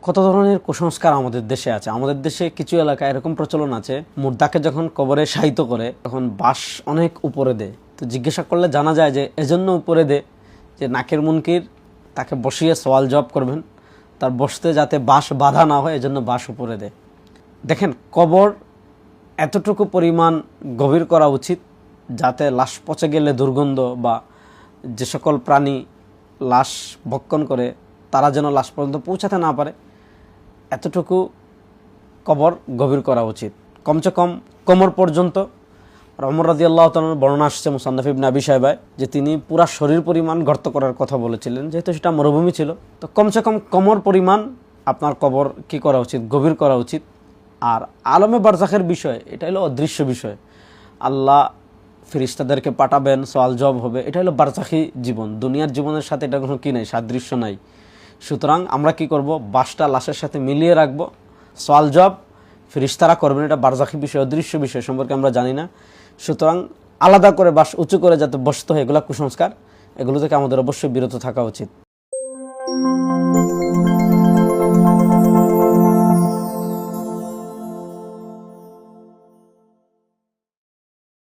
কত ধরনের কুসংস্কার আমাদের দেশে আছে। আমাদের দেশে কিছু এলাকায় এরকম প্রচলন আছে, মুর্দাকে যখন কবরে শায়িত করে তখন বাঁশ অনেক উপরে দেয়। তো জিজ্ঞাসা করলে জানা যায় যে এজন্য উপরে দেয় যে নাকের মুনকির তাকে বসিয়ে সওয়াল জবাব করবেন, তার বসতে যাতে বাঁশ বাধা না হয়, এজন্য বাঁশ উপরে দেয়। দেখেন, কবর এতটুকু পরিমাণ গভীর করা উচিত যাতে লাশ পচে গেলে দুর্গন্ধ বা যে সকল প্রাণী লাশ ভক্ষণ করে তারা যেন লাশ পর্যন্ত পৌঁছাতে না পারে, এতটুকু কবর গভীর করা উচিত। কমসে কম কোমর পর্যন্ত। ওমর রাদিয়াল্লাহু তাআলার বর্ণনা আসছে মুসান্নাফ ইবনে আবি শায়বায় যে তিনি পুরা শরীর পরিমাণ গর্ত করার কথা বলেছিলেন, যেহেতু সেটা মরুভূমি ছিল। তো কমসে কম কোমর পরিমাণ আপনার কবর কি করা উচিত, গভীর করা উচিত। আর আলমে বারজাখের বিষয়, এটা হলো অদৃশ্য বিষয়। আল্লাহ ফেরেশতাদেরকে পাঠাবেন, সওয়াল জবাব হবে, এটা হলো বারজাখি জীবন। দুনিয়ার জীবনের সাথে এটা কোনো কি নাই, সাদৃশ্য নাই। সুতরাং আমরা কি করব, বাঁশটা লাশের সাথে মিলিয়ে রাখবো, সওয়াল জবাব ফেরেশতারা করবেন। এটা বারজাখি বিষয়, অদৃশ্য বিষয় সম্পর্কে আমরা জানি না। সুতরাং আলাদা করে বাঁশ উঁচু করে যাতে বসতে হয়, এগুলো কুসংস্কার, এগুলো থেকে আমাদের অবশ্যই বিরত থাকা উচিত।